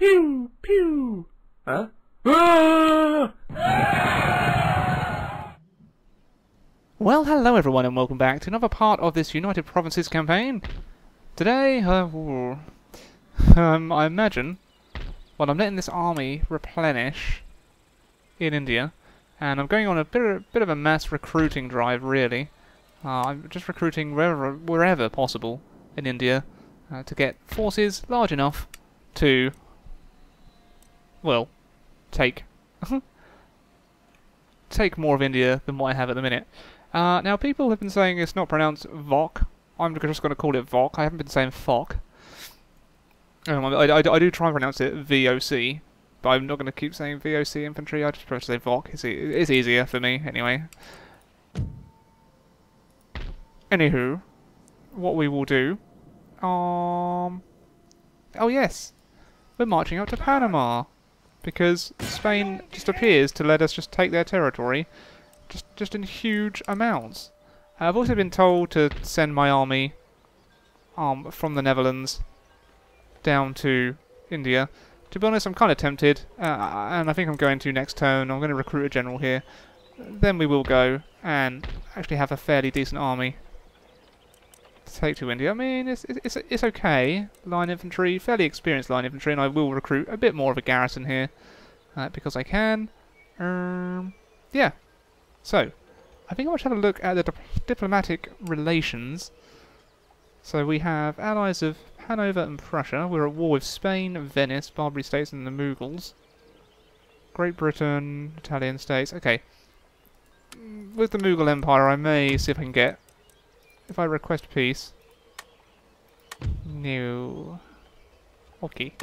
Pew! Pew! Huh? Ah! Well, hello everyone and welcome back to another part of this United Provinces campaign. Today, I imagine, well, I'm letting this army replenish in India, and I'm going on a bit of a mass recruiting drive, really. I'm just recruiting wherever possible in India to get forces large enough to, well, take more of India than what I have at the minute. Now, people have been saying it's not pronounced Vok. I'm just going to call it Vok. I haven't been saying Fok. I do try and pronounce it VOC, but I'm not going to keep saying VOC infantry. I just prefer to say Vok. It's easier for me, anyway. Anywho, what we will do... oh yes! We're marching up to Panama! Because Spain just appears to let us just take their territory just in huge amounts. I've also been told to send my army from the Netherlands down to India. To be honest, I'm kind of tempted, and I think I'm going to next turn. I'm going to recruit a general here. Then we will go and actually have a fairly decent army to take to India. I mean, it's okay. Line infantry, fairly experienced line infantry, and I will recruit a bit more of a garrison here because I can. Yeah. So, I think I want to have a look at the diplomatic relations. So we have allies of Hanover and Prussia. We're at war with Spain, Venice, Barbary States and the Mughals. Great Britain, Italian states. Okay. With the Mughal Empire, I may see if I can get... if I request peace... No. Okay.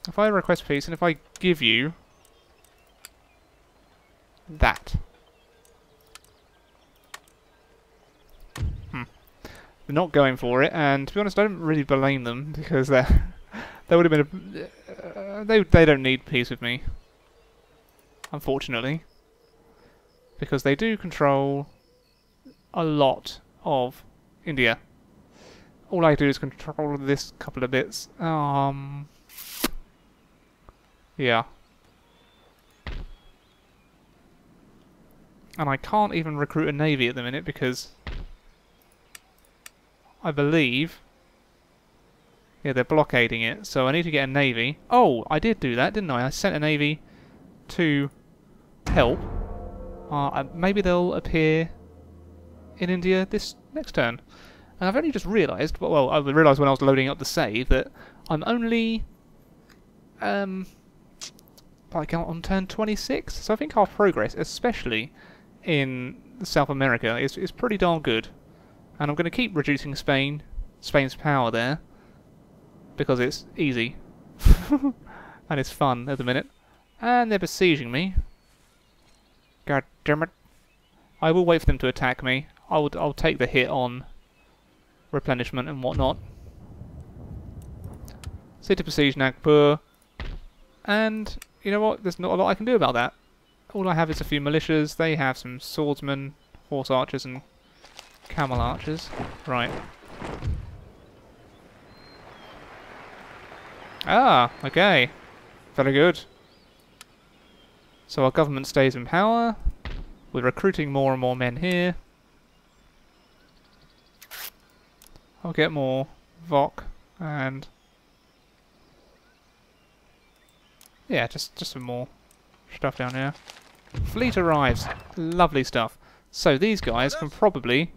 If I request peace, and if I give you... that. They're not going for it, and to be honest, I don't really blame them, because they would have been they don't need peace with me, unfortunately, because they do control a lot of India. All I do is control this couple of bits. Yeah. And I can't even recruit a navy at the minute because I believe... yeah, they're blockading it, so I need to get a navy. Oh, I did do that, didn't I? I sent a navy to help. Maybe they'll appear in India this next turn. And I've only just realised, well, I realised when I was loading up the save, that I'm only... like on turn 26, so I think our progress, especially in South America, is pretty darn good. And I'm going to keep reducing Spain's power there, because it's easy. And it's fun at the minute. And they're besieging me. God damn it. I will wait for them to attack me. I'll take the hit on replenishment and whatnot. City besiege Nagpur. And, you know what, there's not a lot I can do about that. All I have is a few militias. They have some swordsmen, horse archers and camel archers. Right. Ah, okay. Very good. So our government stays in power. We're recruiting more and more men here. I'll get more Vok and... yeah, just some more stuff down here. Fleet arrives. Lovely stuff. So these guys can probably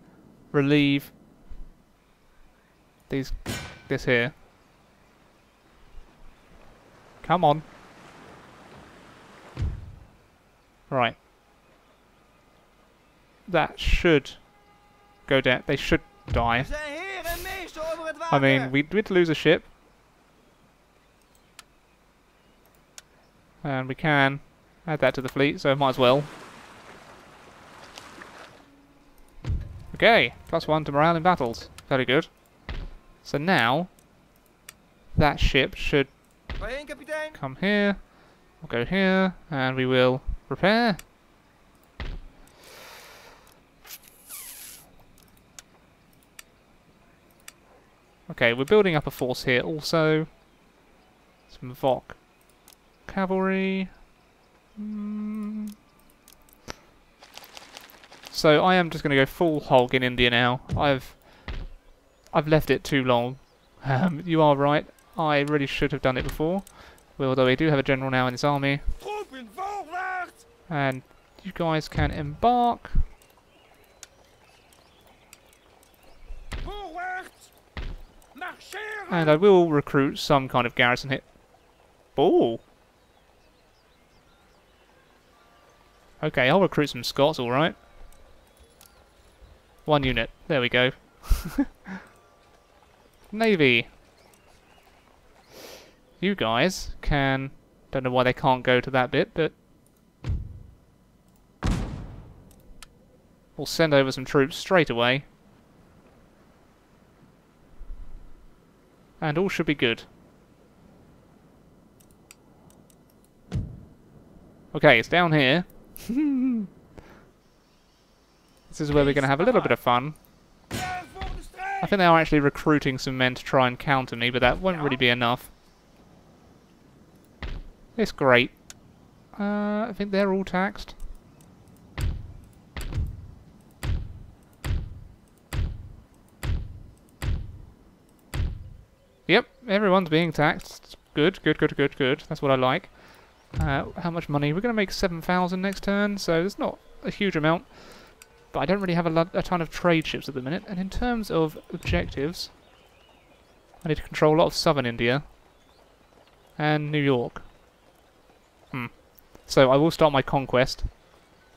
relieve this here. Come on. Right. That should go down. They should die. I mean, we did lose a ship. And we can add that to the fleet, so might as well. Okay, +1 to morale in battles. Very good. So now, that ship should come here. We'll go here, and we will repair. Okay, we're building up a force here also. Some Vok cavalry. So I am just going to go full hog in India now. I've left it too long. You are right. I really should have done it before. Although we do have a general now in this army. And you guys can embark. And I will recruit some kind of garrison hit. Oh! Okay, I'll recruit some Scots, alright. 1 unit. There we go. Navy. You guys can... Don't know why they can't go to that bit, but... We'll send over some troops straight away. And all should be good. Okay, it's down here. This is where we're going to have a little bit of fun. I think they are actually recruiting some men to try and counter me, but that won't really be enough. It's great. I think they're all taxed. Yep, everyone's being taxed. Good, good, good, good, good. That's what I like. How much money? We're going to make 7,000 next turn, so there's not a huge amount. But I don't really have a ton of trade ships at the minute. And in terms of objectives, I need to control a lot of southern India. And New York. So I will start my conquest.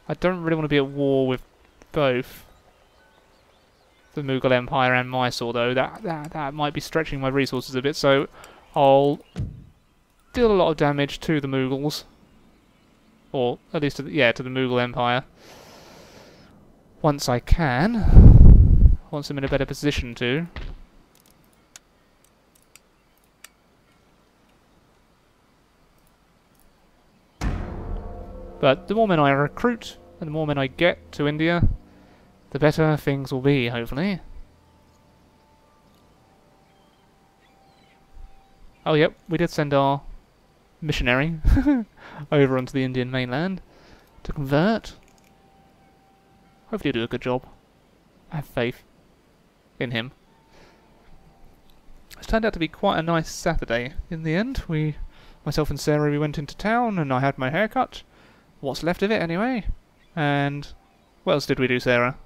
I don't really want to be at war with both the Mughal Empire and Mysore, though. That might be stretching my resources a bit, so I'll deal a lot of damage to the Mughals. Or at least to the Mughal Empire. Once I can. Once I'm in a better position to. But the more men I recruit, and the more men I get to India, the better things will be, hopefully. Oh yep, we did send our missionary over onto the Indian mainland to convert. Hopefully he'll do a good job. I have faith in him. It's turned out to be quite a nice Saturday in the end. Myself and Sarah, we went into town and I had my hair cut. What's left of it anyway. And what else did we do, Sarah?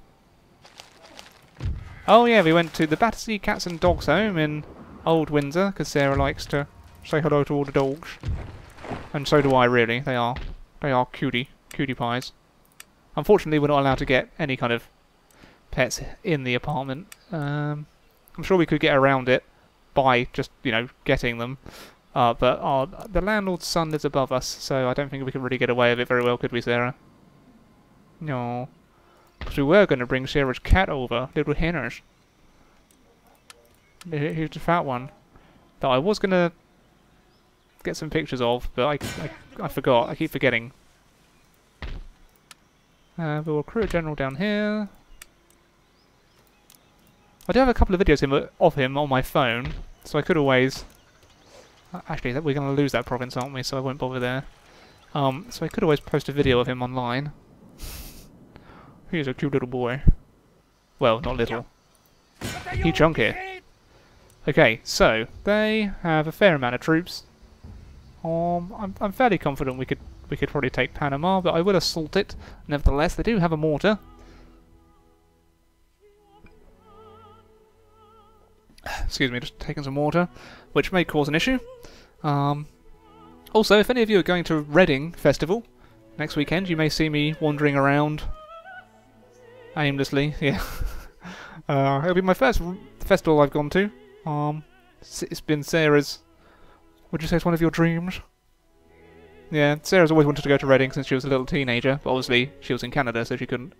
Oh yeah, we went to the Battersea Cats and Dogs home in Old Windsor, because Sarah likes to say hello to all the dogs. And so do I, really. They are cutie pies. Unfortunately, we're not allowed to get any kind of pets in the apartment. I'm sure we could get around it by just, getting them. But the landlord's son lives above us, so I don't think we can really get away with it very well, could we, Sarah? No. Because we were going to bring Sarah's cat over, little Henners. Here's the fat one. That I was going to get some pictures of, but I forgot. I keep forgetting. We'll recruit a general down here. I do have a couple of videos of him on my phone, so I could always... Actually, we're going to lose that province, aren't we? So I won't bother there. So I could always post a video of him online. He's a cute little boy. Well, not little. He chunky. Okay, so they have a fair amount of troops. I'm fairly confident we could probably take Panama, but I will assault it. Nevertheless, they do have a mortar. Excuse me, just taking some water, which may cause an issue. Also, if any of you are going to Reading Festival next weekend, you may see me wandering around aimlessly. Yeah, it'll be my first festival I've gone to. It's been Sarah's. Would you say it's one of your dreams? Yeah, Sarah's always wanted to go to Reading since she was a little teenager, but obviously she was in Canada, so she couldn't.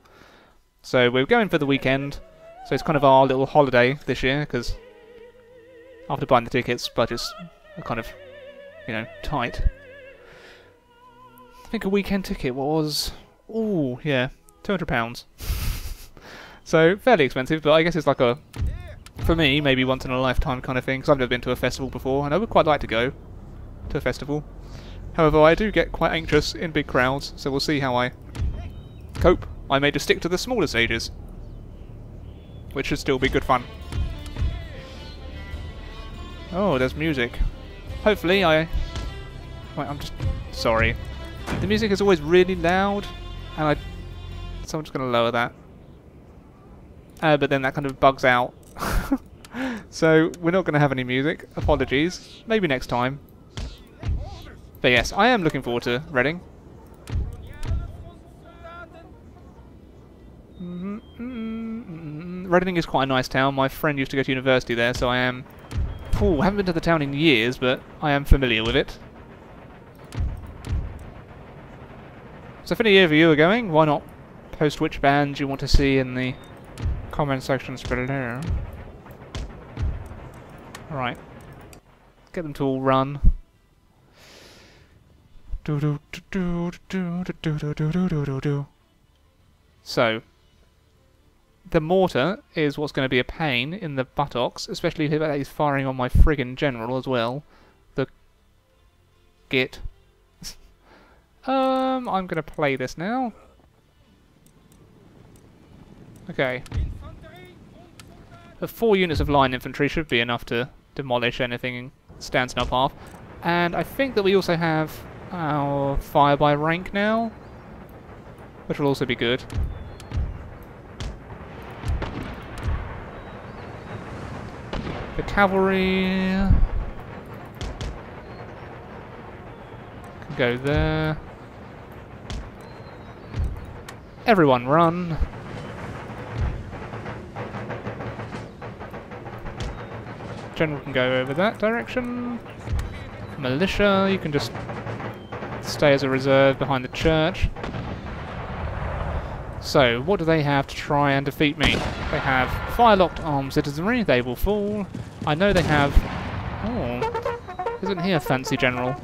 So we're going for the weekend. So it's kind of our little holiday this year, because after buying the tickets, budgets are kind of, tight. I think a weekend ticket was, ooh, yeah, £200. So fairly expensive, but I guess it's like a, for me, maybe once in a lifetime kind of thing, because I've never been to a festival before, and I would quite like to go. to a festival. However, I do get quite anxious in big crowds, so we'll see how I cope. I may just stick to the smaller stages, which should still be good fun. Oh, there's music. Hopefully Wait, I'm just... sorry. The music is always really loud, and so I'm just going to lower that. But then that kind of bugs out. So, we're not going to have any music. Apologies. Maybe next time. But yes, I am looking forward to Reading. Reading is quite a nice town. My friend used to go to university there, so I am... I haven't been to the town in years, but I am familiar with it. So if any of you are going, why not post which bands you want to see in the comment sections below. Right. Get them to all run. So, the mortar is what's going to be a pain in the buttocks, especially if he's firing on my friggin' general as well. The git. I'm going to play this now. Okay. The 4 units of line infantry should be enough to demolish anything stands in our path. And I think that we also have our fire by rank now, which will also be good. The cavalry can go there. Everyone run. General can go over that direction. Militia, you can just stay as a reserve behind the church. So, what do they have to try and defeat me? They have fire-locked armed citizenry, they will fall. I know they have... Oh, isn't he a fancy general?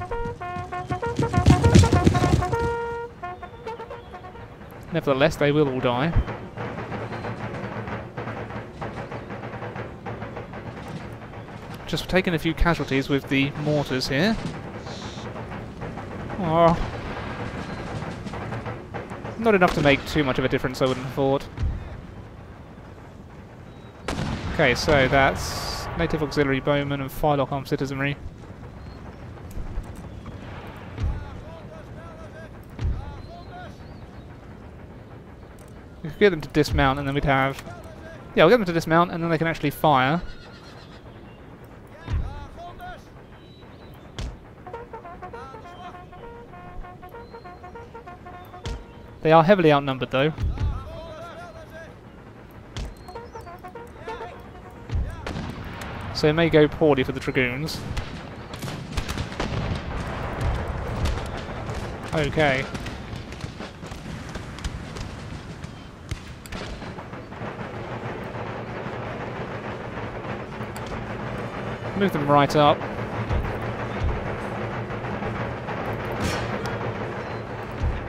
Nevertheless, they will all die. Just taking a few casualties with the mortars here. Oh. Not enough to make too much of a difference, I wouldn't have thought. Okay, so that's native auxiliary bowmen and firelock armed citizenry. We could get them to dismount and then we'd have... Yeah, we'll get them to dismount and then they can actually fire. They are heavily outnumbered though. So it may go poorly for the dragoons. Okay. Move them right up.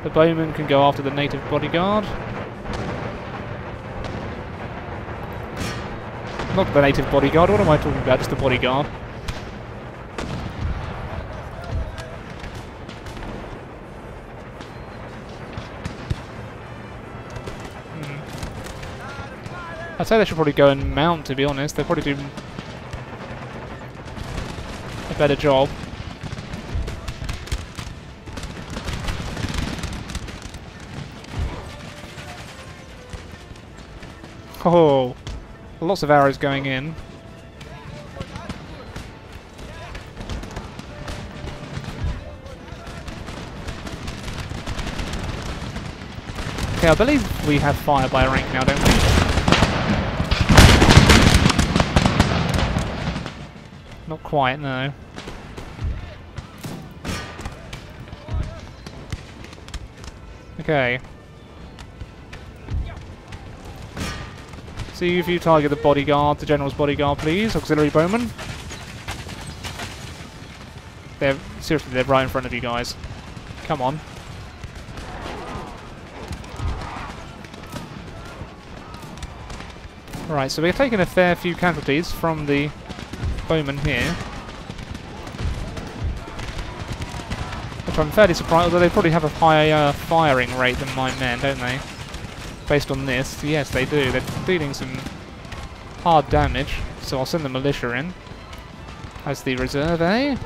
The bowman can go after the native bodyguard. Not the native bodyguard, what am I talking about? Just the bodyguard. I'd say they should probably go and mount, to be honest. They'll probably do a better job. Oh, lots of arrows going in. Okay, I believe we have fire by rank now, don't we? Not quite, no. Okay. See if you target the bodyguard, the general's bodyguard, please. Auxiliary bowman. Seriously, they're right in front of you guys. Come on. Right, so we're taking a fair few casualties from the bowman here. which I'm fairly surprised, although they probably have a higher firing rate than my men, don't they? Based on this, yes they do. They're dealing some hard damage, so I'll send the militia in as the reserve, eh?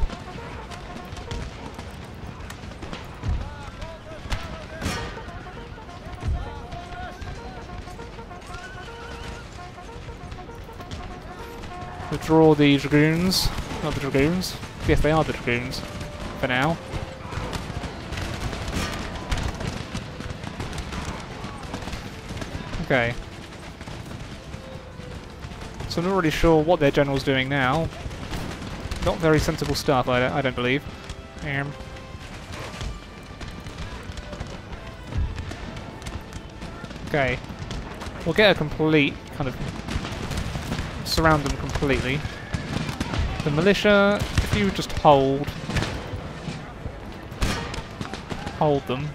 Withdraw the dragoons. Not the dragoons. Yes, they are the dragoons. For now. Okay. So I'm not really sure what their general's doing now. Not very sensible stuff, I don't believe. Okay. We'll get a complete kind of surround them completely. The militia, if you just hold them.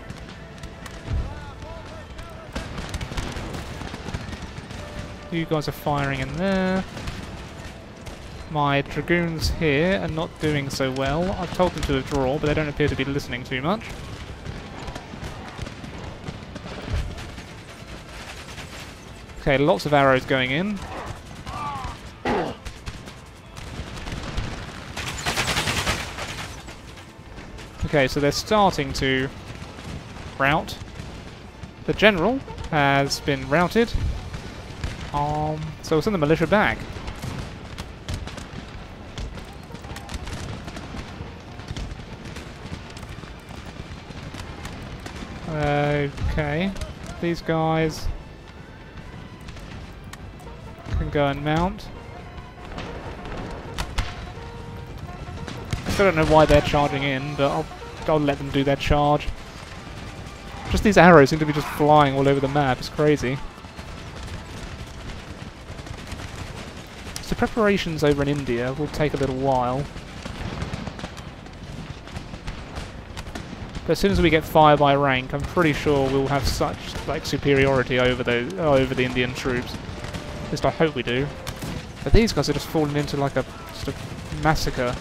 You guys are firing in there. My dragoons here are not doing so well. I've told them to withdraw, but they don't appear to be listening too much. Okay, lots of arrows going in. Okay, so they're starting to rout. The general has been routed. So we'll send the militia back. Okay, these guys can go and mount. I still don't know why they're charging in, but I'll let them do their charge. Just these arrows seem to be just flying all over the map, it's crazy. So preparations over in India will take a little while. But as soon as we get fire by rank, I'm pretty sure we'll have such like superiority over the Indian troops. At least I hope we do. But these guys are just falling into like a sort of massacre.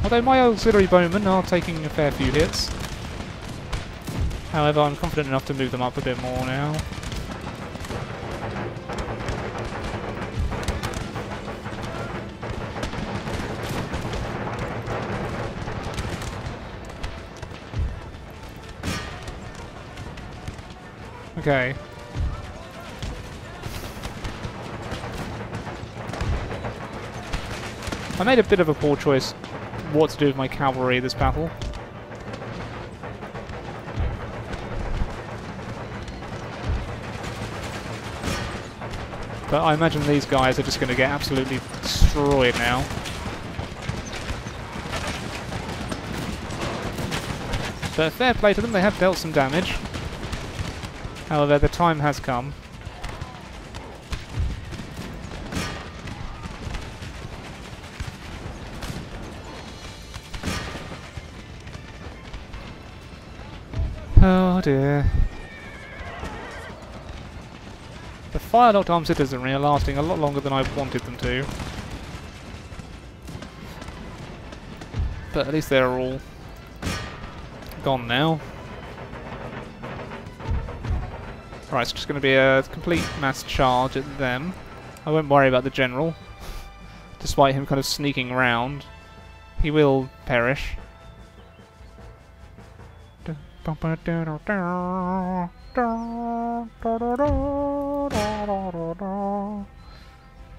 Although my auxiliary bowmen are taking a fair few hits. However, I'm confident enough to move them up a bit more now. Okay. I made a bit of a poor choice what to do with my cavalry this battle. But I imagine these guys are just going to get absolutely destroyed now. But fair play to them, they have dealt some damage. However, the time has come. Oh dear. The fire-locked armed citizenry are lasting a lot longer than I wanted them to. But at least they're all gone now. Right, it's just going to be a complete mass charge at them. I won't worry about the general. Despite him kind of sneaking around, he will perish.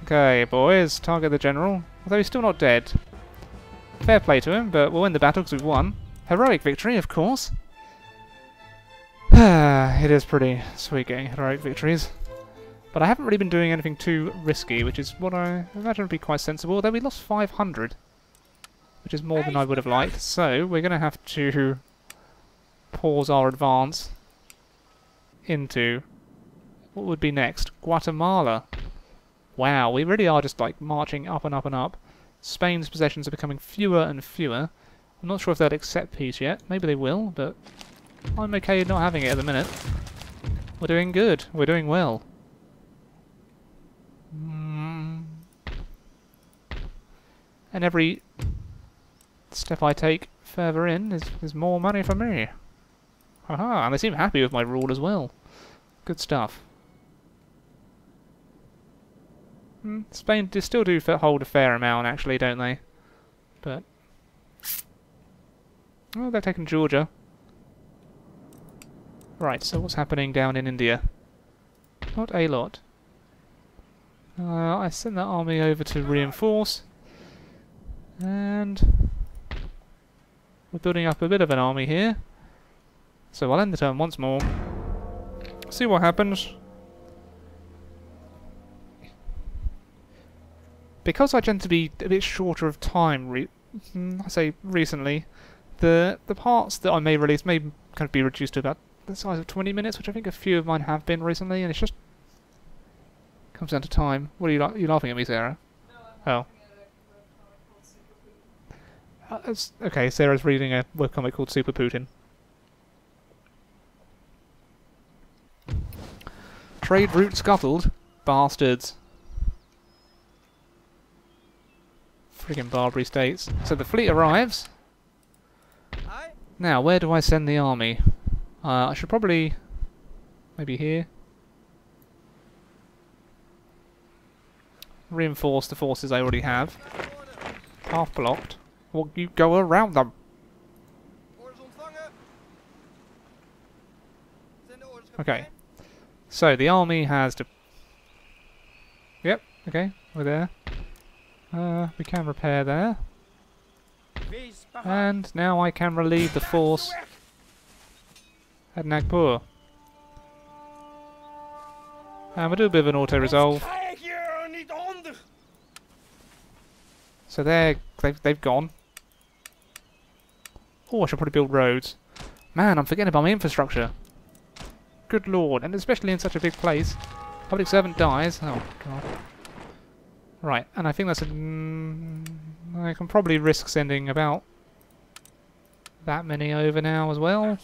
Okay, boys, target the general. Although he's still not dead. Fair play to him, but we'll win the battle because we've won. Heroic victory, of course. It is pretty sweet getting heroic victories. But I haven't really been doing anything too risky, which is what I imagine would be quite sensible. Although we lost 500, which is more than I would have liked. So we're going to have to pause our advance into what would be next? Guatemala. Wow, we really are just like marching up and up and up. Spain's possessions are becoming fewer and fewer. I'm not sure if they'll accept peace yet. Maybe they will, but I'm okay not having it at the minute. We're doing good. We're doing well. And every step I take further in is more money for me. Haha, and they seem happy with my rule as well. Good stuff. Spain still do hold a fair amount, actually, don't they? But... oh, they've taken Georgia. Right, so what's happening down in India? Not a lot. I sent that army over to reinforce. And... we're building up a bit of an army here. So I'll end the turn once more. See what happens. Because I tend to be a bit shorter of time, I say recently, the parts that I may release may kind of be reduced to about the size of 20 minutes, which I think a few of mine have been recently, and it's just comes down to time. What are you laughing at me, Sarah? No, oh. Okay, Sarah's reading a webcomic called Super Putin. Trade route scuttled? Bastards. Friggin' Barbary states. So the fleet arrives. Now, where do I send the army? I should probably... maybe here. Reinforce the forces I already have. Half blocked. Well, you go around them. Okay. So, the army has to... yep, okay, we're there. We can repair there. And now I can relieve the force at Nagpur. And we'll do a bit of an auto-resolve. So they've gone. Oh, I should probably build roads. Man, I'm forgetting about my infrastructure. Good lord, and especially in such a big place. Public servant dies. Oh, God. Right, and I think that's a... I can probably risk sending about that many over now as well.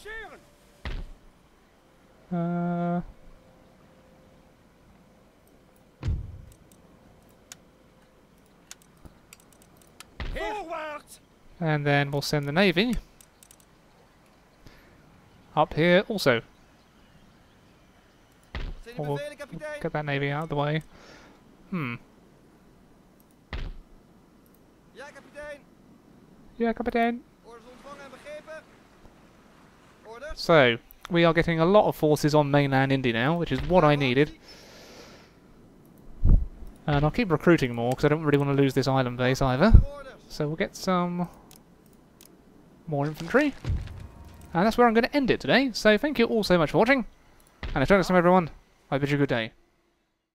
And then we'll send the navy up here also. We'll get that navy out of the way. Ja, kapitein. So, we are getting a lot of forces on mainland India now, which is what I needed. And I'll keep recruiting more, because I don't really want to lose this island base either. So we'll get some more infantry. And that's where I'm going to end it today. So thank you all so much for watching. And until next time everyone, I bid you good day.